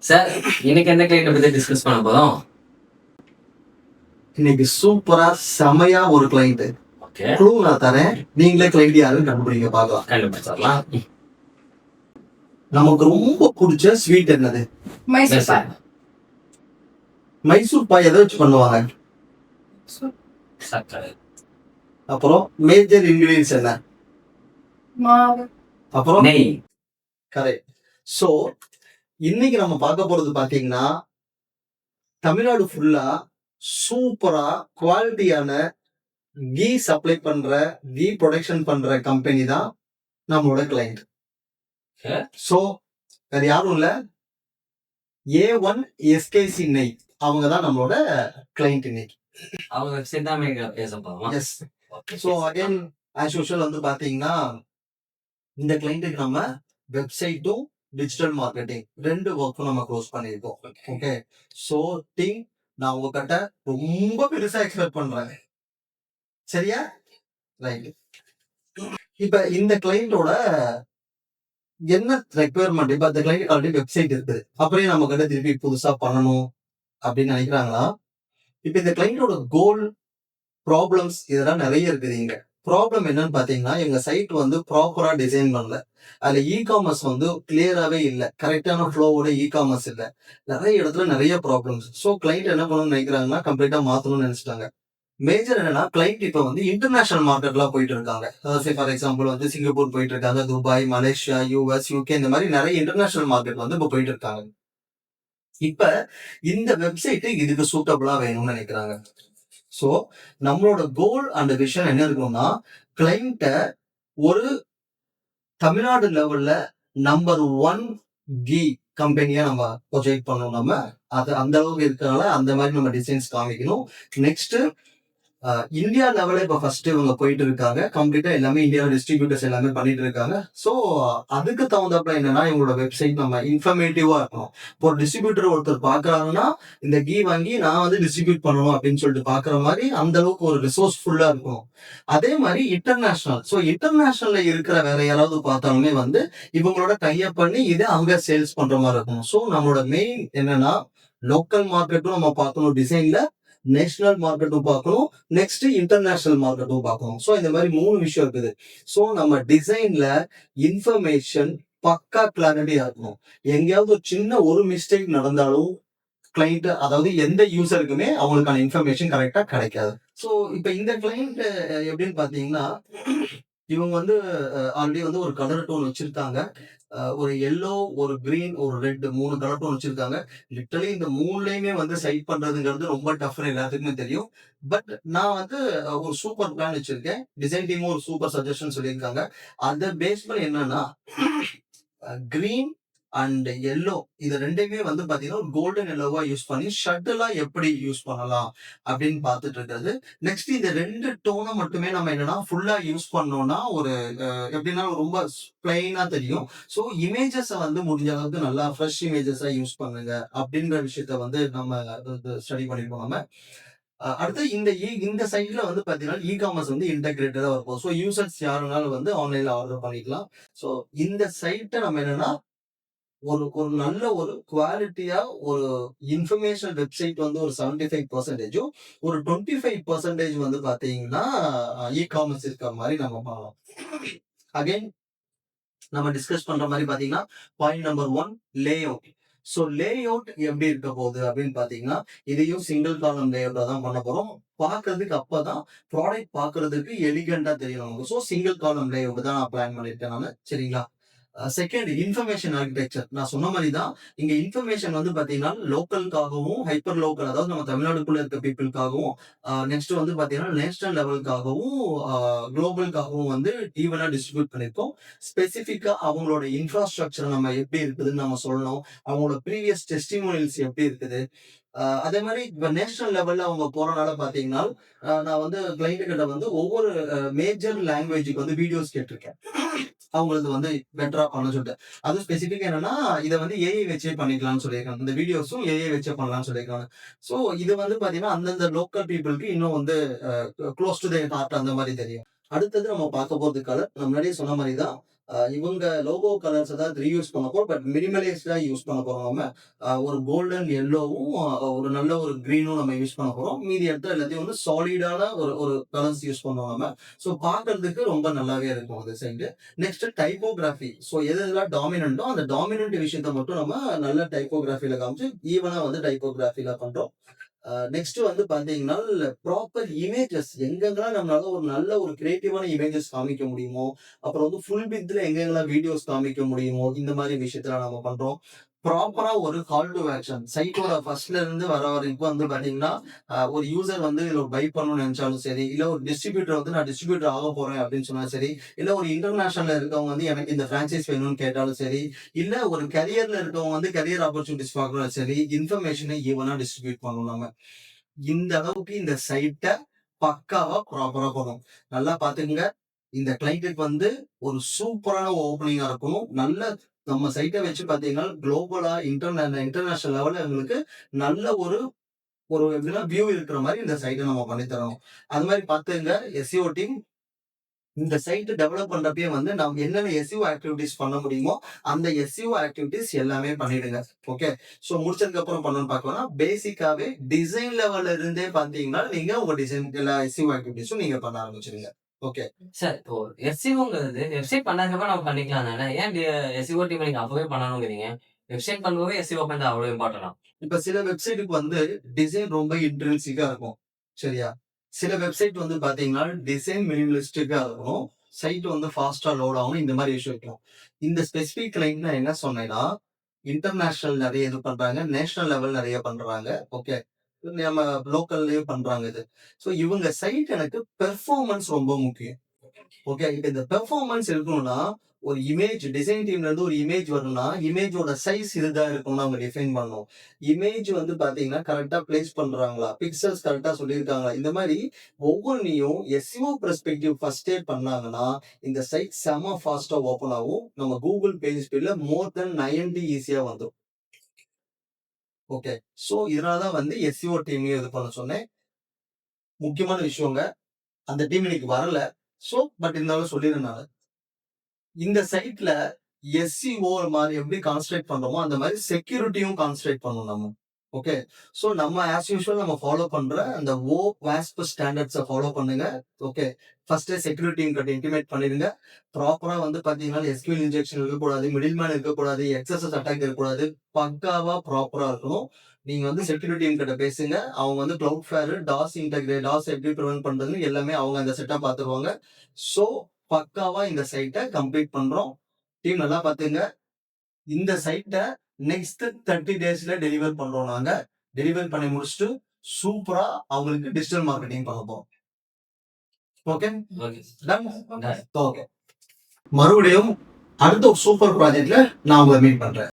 Sir, இன்னைக்கு எந்த கிளைண்ட்டை பத்தி டிஸ்கஸ் பண்ண போறோம்? இன்னைக்கு சூப்பரா செமையா ஒரு கிளைண்ட் ஓகே, க்ளூ நான் தரேன். நீங்களே கிளைண்ட் யாருன்னு கண்டுபிடிங்க பார்க்கலாம். கண்டுபிடிச்சிடலாம். நமக்கு ரொம்ப பிடிச்ச ஸ்வீட் என்னது? மைசூர் சார், பாக். மைசூர் பாய் எதை வச்சு பண்ணுவாங்க? சர்க்கரை, அப்புறம் மேஜர் இன்கிரீடியன்ஸ் என்ன? மாவு. அப்புறம் நெய். கரெக்ட். ஸோ இன்னைக்கு நம்ம பார்க்க போறது பாத்தீங்கன்னா தமிழ்நாடு ஃபுல்லா சூப்பரா குவாலிட்டியான கீ சப்ளை பண்ற கீ ப்ரொடக்ஷன் பண்ற கம்பெனி தான் நம்மளோட கிளைண்ட். Okay. ஸோ வேற யாரும் இல்ல, A1 SKC நெய் அவங்க தான் நம்மளோட கிளைண்ட் இன்னைக்கு. அவங்க வெப்சைட் தான் நீங்க பேச போறோம். Yes. So again as usual வந்து பாத்தீங்கன்னா இந்த கிளைண்ட்டுக்கு நம்ம வெப்சைட்டும் டிஜிட்டல் மார்க்கெட்டிங் ரெண்டு ஒர்க்கும் நம்ம க்ளோஸ் பண்ணியிருக்கோம். ஓகே. ஸோ டீம் நான் உங்ககிட்ட ரொம்ப பெருசா எக்ஸ்பெக்ட் பண்றேன். சரியா? ரைட். இப்ப இந்த கிளைண்டோட என்ன ரெக்குயர்மெண்ட்? இப்ப அந்த கிளைண்ட் ஆல்ரெடி வெப்சைட் இருக்குது, அப்படியே நம்ம கிட்ட திருப்பி புதுசா பண்ணணும் அப்படின்னு நினைக்கிறாங்களா? இப்ப இந்த கிளைண்டோட கோல், ப்ராப்ளம்ஸ் இதெல்லாம் நிறைய இருக்குது. இங்க ப்ராப்ளம் என்னன்னு பாத்தீங்கன்னா எங்க சைட் வந்து ப்ராப்பரா டிசைன் பண்ணல. அதுல இ-காமர்ஸ் வந்து கிளியராவே இல்ல, கரெக்டான ஃப்ளோவோட இ-காமர்ஸ் இல்ல. நிறைய இடத்துல நிறைய ப்ராப்ளம்ஸ். ஸோ கிளைண்ட் என்ன பண்ணணும்னு நினைக்கிறாங்கன்னா கம்ப்ளீட்டா மாத்தணும்னு நினைச்சிட்டாங்க. மேஜர் என்னன்னா கிளைண்ட் இப்ப வந்து இன்டர்நேஷனல் மார்க்கெட்லாம் போயிட்டு இருக்காங்க. அதாவது ஃபார் எக்ஸாம்பிள் வந்து சிங்கப்பூர் போயிட்டு இருக்காங்க, துபாய், மலேசியா, US, UK இந்த மாதிரி நிறைய இன்டர்நேஷனல் மார்க்கெட் வந்து இப்ப போயிட்டு இருக்காங்க. இப்ப இந்த வெப்சைட் இதுக்கு சூட்டபிளா வேணும்னு நினைக்கிறாங்க. ஸோ நம்மளோட கோல் அண்ட் விஷன் என்ன இருக்கும்னா கிளைண்ட ஒரு தமிழ்நாடு லெவல்ல நம்பர் 1 கீ கம்பெனியா நம்ம ப்ரொஜெக்ட் பண்ணணும். நம்ம அது அந்த அளவுக்கு இருக்கனால அந்த மாதிரி நம்ம டிசைன்ஸ் காமிக்கணும். நெக்ஸ்ட் இந்தியா லெவல்ல இப்ப ஃபர்ஸ்ட் இவங்க போயிட்டு இருக்காங்க. கம்ப்ளீட்டா எல்லாமே இந்தியாவில் டிஸ்ட்ரிபியூட்டர்ஸ் எல்லாமே பண்ணிட்டு இருக்காங்க. ஸோ அதுக்கு தகுந்தப்ப என்னன்னா இவங்களோட வெப்சைட் நம்ம இன்ஃபர்மேட்டிவா இருக்கணும். இப்போ ஒரு டிஸ்ட்ரிபியூட்டர் ஒருத்தர் பாக்குறாங்கன்னா இந்த கீ வாங்கி நான் வந்து டிஸ்ட்ரிபியூட் பண்ணணும் அப்படின்னு சொல்லிட்டு பாக்குற மாதிரி அந்த அளவுக்கு ஒரு ரிசோர்ஸ்ஃபுல்லா இருக்கணும். அதே மாதிரி இன்டர்நேஷனல். ஸோ இன்டர்நேஷனல்ல இருக்கிற வேற யாராவது பார்த்தாலுமே வந்து இவங்களோட டைப் பண்ணி இதை அங்க சேல்ஸ் பண்ற மாதிரி இருக்கணும். ஸோ நம்மளோட மெயின் என்னன்னா லோக்கல் மார்க்கெட்டும் நம்ம பார்க்கணும் டிசைன்ல, நேஷனல் மார்க்கெட்டும் பார்க்கணும், நெக்ஸ்ட் இன்டர்நேஷனல் மார்க்கெட்டும் பார்க்கணும். ஸோ இந்த மாதிரி 3 விஷயம் இருக்குது. ஸோ நம்ம டிசைன்ல இன்ஃபர்மேஷன் பக்கா கிளாரிட்டியா இருக்கணும். எங்கேயாவது ஒரு சின்ன ஒரு மிஸ்டேக் நடந்தாலும் கிளைண்ட் அதாவது எந்த யூசருக்குமே அவங்களுக்கான இன்ஃபர்மேஷன் கரெக்டா கிடைக்காது. ஸோ இப்ப இந்த கிளைண்ட் எப்படின்னு பாத்தீங்கன்னா இவங்க வந்து ஆல்ரெடி வந்து ஒரு கலர் டோன் வச்சிருக்காங்க. ஒரு எல்லோ, ஒரு கிரீன், ஒரு ரெட் 3 கலர் டோன் வச்சிருக்காங்க. லிட்டரலி இந்த 3லயுமே வந்து சைட் பண்றதுங்கிறது ரொம்ப டஃப்னு எல்லாத்துக்குமே தெரியும். பட் நான் வந்து ஒரு சூப்பர் பிளான் வச்சிருக்கேன். டிசைன் டீமும் ஒரு சூப்பர் சஜஷன் சொல்லியிருக்காங்க. அத பேஸ் பண்ணி என்னன்னா கிரீன் அண்ட் எல்லோ இது ரெண்டையுமே வந்து பாத்தீங்கன்னா ஒரு கோல்டன் எல்லோவா யூஸ் பண்ணி ஷட்டிலா எப்படி யூஸ் பண்ணலாம் அப்படின்னு பார்த்துட்டு இருக்கிறது. நெக்ஸ்ட் இந்த 2 டோனை மட்டுமே நம்ம என்னன்னா ஃபுல்லா யூஸ் பண்ணோம்னா ஒரு எப்படின்னா ரொம்ப பிளைனா தெரியும். ஸோ இமேஜஸை வந்து முடிஞ்ச அளவுக்கு நல்லா ஃப்ரெஷ் இமேஜஸா யூஸ் பண்ணுங்க அப்படின்ற விஷயத்த வந்து நம்ம ஸ்டடி பண்ணிருக்கோம். நம்ம அடுத்து இந்த சைட்ல வந்து பாத்தீங்கன்னா இ-காமர்ஸ் வந்து இன்டகிரேட்டடா இருக்கும். ஸோ யூசர்ஸ் யாருனாலும் வந்து ஆன்லைன்ல ஆர்டர் பண்ணிக்கலாம். ஸோ இந்த சைட்டை நம்ம என்னன்னா ஒரு ஒரு நல்ல ஒரு குவாலிட்டியா ஒரு இன்ஃபர்மேஷன் வெப்சைட் வந்து ஒரு 75%, ஒரு 25% வந்து பாத்தீங்கன்னா இ-காமர்ஸ் இருக்கிற மாதிரி நம்ம பார்க்கலாம். அகைன் நம்ம டிஸ்கஸ் பண்ற மாதிரி பாத்தீங்கன்னா point number 1 lay out. So lay out எப்படி இருக்க போகுது அப்படின்னு பாத்தீங்கன்னா இதையும் சிங்கிள் காலம் லே அவுட்டா தான் பண்ண போறோம். பாக்குறதுக்கு அப்பதான் ப்ராடக்ட் பாக்குறதுக்கு எலிகண்டா தெரியும் நமக்கு. ஸோ சிங்கிள் காலம் லே அவுட் தான் நான் பிளான் பண்ணிருக்கேன் நானு. சரிங்களா? Second information architecture. நான் சொன்ன மாதிரி தான் இங்க இன்ஃபர்மேஷன் வந்து பாத்தீங்கன்னா லோக்கலுக்காகவும் ஹைப்பர் லோக்கல் அதாவது நம்ம தமிழ்நாடுக்குள்ள இருக்க பீப்புளுக்காகவும் நெக்ஸ்ட் வந்து பாத்தீங்கன்னா நேஷனல் லெவலுக்காகவும் குளோபலுக்காகவும் வந்து ஈவனா டிஸ்ட்ரிபியூட் பண்ணிருக்கோம். ஸ்பெசிபிக்கா அவங்களோட இன்ஃப்ராஸ்ட்ரக்சர் நம்ம எப்படி இருக்குதுன்னு நம்ம சொல்லணும். அவங்களோட ப்ரீவியஸ் டெஸ்டிமோனியல்ஸ் எப்படி இருக்குது. அதே மாதிரி இப்ப நேஷனல் லெவல்ல அவங்க போறனால பாத்தீங்கன்னா நான் வந்து கிளைண்ட் கிட்ட வந்து ஒவ்வொரு மேஜர் லாங்குவேஜுக்கு வந்து வீடியோஸ் கேட்டிருக்கேன். அவங்களுக்கு வந்து பெட்டரா பண்ண சொல்லிட்டு அதுவும் ஸ்பெசிபிக் என்னன்னா இதை வந்து ஏஐ வச்சே பண்ணிக்கலாம்னு சொல்லியிருக்காங்க. இந்த வீடியோஸும் ஏஐ வச்சே பண்ணலாம்னு சொல்லியிருக்காங்க. ஸோ இது வந்து பாத்தீங்கன்னா அந்தந்த லோக்கல் பீப்புளுக்கு இன்னும் வந்து க்ளோஸ் டு த ஹார்ட் அந்த மாதிரி தெரியும். அடுத்தது நம்ம பார்க்க போறது கலர். நான் முன்னாடியே சொன்ன மாதிரி தான் இவங்க லோகோ கலர்ஸ் ஏதாவது ரீயூஸ் பண்ண போறோம். பட் மினிமலிஸ்டா யூஸ் பண்ண போறோம் நம்ம. ஒரு கோல்டன் எல்லோவும் ஒரு நல்ல ஒரு கிரீனும் நம்ம யூஸ் பண்ண போறோம். மீதி இடத்துல எல்லாத்தையும் வந்து சாலிடான ஒரு ஒரு கலர்ஸ் யூஸ் பண்ணுவோம் நம்ம. ஸோ பார்க்கறதுக்கு ரொம்ப நல்லாவே இருக்கும் அந்த சைடு. Next typography. ஸோ எது எதெல்லாம் டாமினன்ட்டோ அந்த டாமினன்ட் விஷயத்த மட்டும் நம்ம நல்ல டைப்போகிராஃபில காமிச்சு ஈவனா வந்து டைப்போகிராஃபில பண்றோம். நெக்ஸ்ட் வந்து பாத்தீங்கன்னா ப்ராப்பர் இமேஜஸ் எங்கெங்கெல்லாம் நம்மளால ஒரு நல்ல ஒரு கிரியேட்டிவான இமேஜஸ் காமிக்க முடியுமோ, அப்புறம் வந்து ஃபுல் வித்ல எங்கெங்கெல்லாம் வீடியோஸ் காமிக்க முடியுமோ, இந்த மாதிரி விஷயத்துல நம்ம பண்றோம். ப்ராப்பரா ஒரு கால் டு ஆக்ஷன் சைட்டோட ஃபர்ஸ்ட்ல இருந்து வர வரைக்கும் வந்து பாத்தீங்கன்னா, ஒரு யூசர் வந்து இதுல பை பண்ணணும்னு நினைச்சாலும் சரி, இல்ல ஒரு டிஸ்ட்ரிபியூட்டர் வந்து நான் டிஸ்ட்ரிபியூட்டர் ஆக போறேன் அப்படின்னு சொன்னாலும் சரி, இல்ல ஒரு இன்டர்நேஷனல்ல இருக்கவங்க வந்து எனக்கு இந்த பிரான்சைஸ் வேணும்னு கேட்டாலும் சரி, இல்ல ஒரு கரியர்ல இருக்கவங்க வந்து கரியர் ஆப்பர்ச்சுனிட்டிஸ் பார்க்கணும் சரி, இன்ஃபர்மேஷனை ஈவனா டிஸ்ட்ரிபியூட் பண்ணணும் நம்ம. இந்த அளவுக்கு இந்த சைட்ட பக்காவா ப்ராப்பரா போகும். நல்லா பாத்துக்கங்க. இந்த கிளைண்ட்டுக்கு வந்து ஒரு சூப்பரான ஓப்பனிங்கா இருக்கணும். நல்ல நம்ம சைட்ட வச்சு பாத்தீங்கன்னா, குளோபலா இன்டர்நேஷனல் லெவல்ல எங்களுக்கு நல்ல ஒரு ஒரு எப்படின்னா வியூ இருக்கிற மாரி இந்த சைட்ட நம்ம பண்ணி தரணும். அது மாரி பாத்துக்கங்க. எஸ்இஓ டீம் இந்த சைட் டெவலப் பண்றப்பயே வந்து நம்ம என்னென்ன எஸ்இஓ ஆக்டிவிட்டீஸ் பண்ண முடியுமோ அந்த எஸ்இஓ ஆக்டிவிட்டீஸ் எல்லாமே பண்ணிடுங்க. ஓகே. ஸோ முடிச்சதுக்கு அப்புறம் பண்ணணும்னு பார்க்கணும்னா பேசிக்காவே டிசைன் லெவல்ல இருந்தே பாத்தீங்கன்னா நீங்க உங்க டிசைன் எல்லா எஸ்இஓ ஆக்டிவிட்டீஸும் நீங்க பண்ண ஆரம்பிச்சிருங்க. ஓகே. சார் இப்போ எஸ்இஓங்கிறது வெப்சைட் பண்ணதுக்கப்புறம் நம்ம பண்ணிக்கலாம் தானே? ஏன் எஸ்இஓ டீம் நீங்க அப்பவே பண்ணணுங்கிறீங்க? வெப்சைட் பண்ணும்போது எஸ்இஓ பண்றது அவ்வளவு இம்பார்ட்டன்டா? இப்ப சில வெப்சைட்டுக்கு வந்து டிசைன் ரொம்ப இன்ட்ரின்சிக்கா இருக்கும். சரியா? சில வெப்சைட் வந்து பாத்தீங்கன்னா டிசைன் மினிமலிஸ்டிக்கா இருக்கும். சைட் வந்து ஃபாஸ்டா லோட் ஆகணும். இந்த மாதிரி இஷ்யூ இருக்கும். இந்த ஸ்பெசிபிக் கிளைண்ட் நான் என்ன சொன்னேன்னா, இன்டர்நேஷனல் நிறைய இது பண்றாங்க. நேஷனல் லெவல் நிறைய பண்றாங்க. ஓகே. நம்ம லோக்கல்லயும் பண்றாங்க இது. ஸோ இவங்க சைட் எனக்கு பெர்ஃபார்மன்ஸ் ரொம்ப முக்கியம். ஓகே. இப்ப இந்த பெர்ஃபார்மன்ஸ் இருக்கணும்னா, ஒரு இமேஜ் டிசைன் டீம்ல இருந்து ஒரு இமேஜ் வரணும்னா, இமேஜோட சைஸ் இதுதான் இருக்கும்னு அவங்க டிஃபைன் பண்ணணும். இமேஜ் வந்து பாத்தீங்கன்னா, கரெக்ட்டா பிளேஸ் பண்றாங்களா? பிக்சல்ஸ் கரெக்ட்டா சொல்லியிருக்காங்களா? இந்த மாரி ஒவ்வொன்னையும் எஸ்இஓ பெர்ஸ்பெக்டிவ் ஃபர்ஸ்ட்டே பண்ணாங்கன்னா, இந்த சைட் செம ஃபாஸ்ட்டா ஓப்பன் ஆகும். நம்ம கூகுள் பேஜ் ஸ்பீட்ல மோர் தென் 90 ஈஸியா வந்துரும். ஓகே. ஸோ இதனால தான் வந்து எஸ்இஓ டீமையும் இது பண்ண சொன்னேன். முக்கியமான விஷயங்க. அந்த டீம் இன்னைக்கு வரல. ஸோ பட் இருந்தாலும் சொல்லிடுறேன் நானு. இந்த சைட்ல எஸ்இஓ மாரி எப்படி கான்சன்ட்ரேட் பண்றோமோ, அந்த மாரி செக்யூரிட்டியும் கான்சன்ட்ரேட் பண்ணணும் நம்ம. ஓகே. ஸோ நம்ம ஆஸ் யூசுவல் நம்ம ஃபாலோ பண்ற அந்த வாஸ்ப் ஸ்டாண்டர்ட்ஸ ஃபாலோ பண்ணுங்க. ஓகே. ஃபர்ஸ்ட்டே செக்யூரிட்டி கிட்ட இன்டிமேட் பண்ணிடுங்க. ப்ராப்பரா வந்து பாத்தீங்கன்னா, எஸ்கியூஎல் இன்ஜெக்ஷன் இருக்கக்கூடாது, மிடில் மேன் இருக்கக்கூடாது, எக்ஸஸஸ் அட்டாக் இருக்கக்கூடாது. பக்காவா ப்ராப்பரா இருக்கணும். நீங்க வந்து செக்யூரிட்டி டீம் கிட்ட பேசுங்க. அவங்க வந்து Cloudflare, DOS எப்படி பிரிவென்ட் பண்றதுன்னு எல்லாமே அவங்க அந்த செட்டப் பாத்துருவாங்க. ஸோ பக்காவா இந்த சைட்ட கம்ப்ளீட் பண்றோம். டீம் நல்லா பாத்துங்க. இந்த சைட்ட நெக்ஸ்ட் 30 டேஸ்ல டெலிவர் பண்றோம் நாங்க. டெலிவர் பண்ணி முடிச்சுட்டு சூப்பரா அவங்களுக்கு டிஜிட்டல் மார்க்கெட்டிங் பண்ண போறோம். ஓகே. ஓகே. டன். ஓகே. மறுபடியும் அடுத்த ஒரு சூப்பர் ப்ராஜெக்ட்ல நான் உங்களை மீட் பண்றேன்.